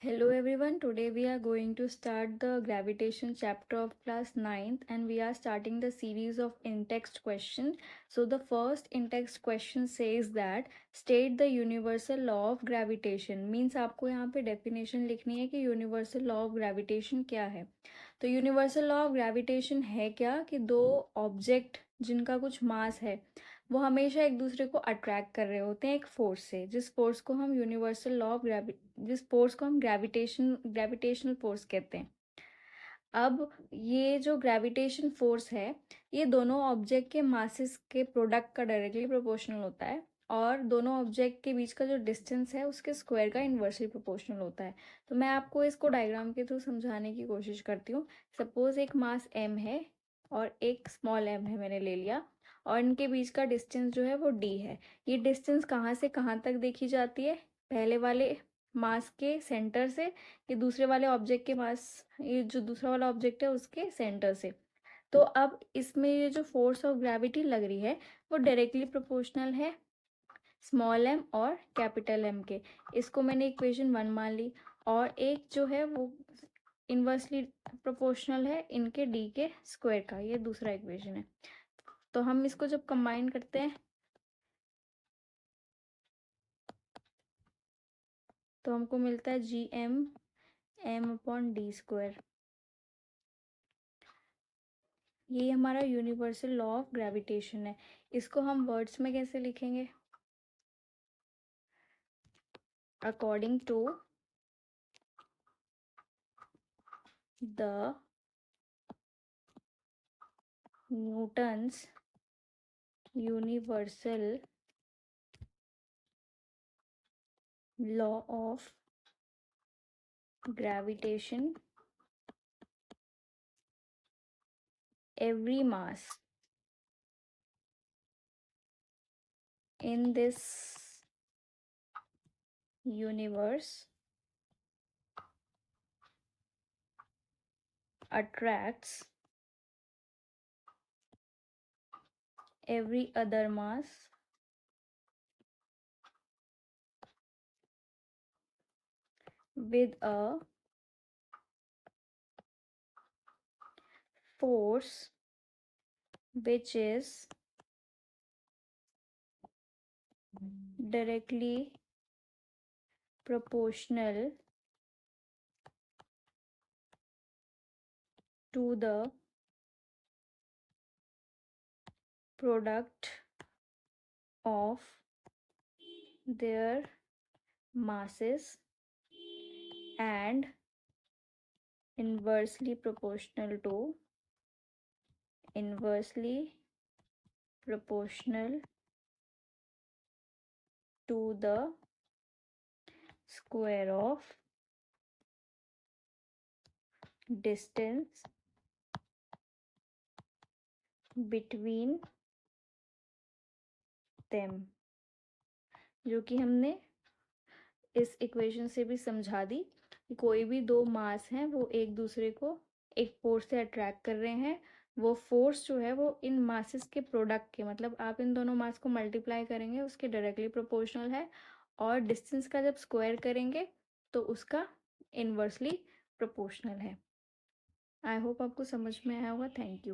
Hello everyone, today we are going to start the gravitation chapter of class 9th and we are starting the series of in-text questions. So the first in-text question says that state the universal law of gravitation. Means आपको यहाँ पे definition लिखनी है कि universal law of gravitation क्या है. तो universal law of gravitation है क्या कि दो ऑब्जेक्ट जिनका कुछ मास है वो हमेशा एक दूसरे को अट्रैक्ट कर रहे होते हैं एक फोर्स से, जिस फोर्स को हम यूनिवर्सल लॉ ऑफ जिस फोर्स को हम ग्रेविटेशनल फोर्स कहते हैं. अब ये जो ग्रेविटेशन फोर्स है ये दोनों ऑब्जेक्ट के मासेस के प्रोडक्ट का डायरेक्टली प्रोपोर्शनल होता है और दोनों ऑब्जेक्ट के बीच का जो डिस्टेंस है उसके स्क्वायर का इन्वर्सली प्रोपोर्शनल होता है. तो मैं आपको इसको डायग्राम के थ्रू समझाने की कोशिश करती हूँ. सपोज एक मास m है और एक स्मॉल m है, मैंने ले लिया, और इनके बीच का डिस्टेंस जो है वो d है. ये डिस्टेंस कहाँ से कहाँ तक देखी जाती है? पहले वाले मास के सेंटर से, ये दूसरे वाले ऑब्जेक्ट के पास, ये जो दूसरा वाला ऑब्जेक्ट है उसके सेंटर से. तो अब इसमें ये जो फोर्स ऑफ ग्रेविटी लग रही है वो डायरेक्टली प्रोपोर्शनल है स्मॉल m और कैपिटल M के. इसको मैंने इक्वेशन 1 मान ली. और एक जो है वो इन्वर्सली प्रोपोर्शनल है इनके d के स्क्वायर का, ये दूसरा इक्वेशन है. तो हम इसको जब कंबाइन करते हैं तो हमको मिलता है gm m/d². ये हमारा यूनिवर्सल लॉ ऑफ ग्रेविटेशन है. इसको हम वर्ड्स में कैसे लिखेंगे? According to the Newton's universal law of gravitation, every mass in this universe attracts every other mass with a force which is directly proportional to the product of their masses and inversely proportional to the square of distance between them, जो कि हमने इस equation से भी समझा दी कि कोई भी दो मास हैं वो एक दूसरे को एक फोर्स से अट्रैक्ट कर रहे हैं. वो फोर्स जो है वो इन मासेस के प्रोडक्ट के, मतलब आप इन दोनों मास को मल्टीप्लाई करेंगे उसके डायरेक्टली प्रोपोर्शनल है, और डिस्टेंस का जब स्क्वायर करेंगे तो उसका इन्वर्सली प्रोपोर्शनल है. आई होप आपको समझ में आया होगा. Thank you.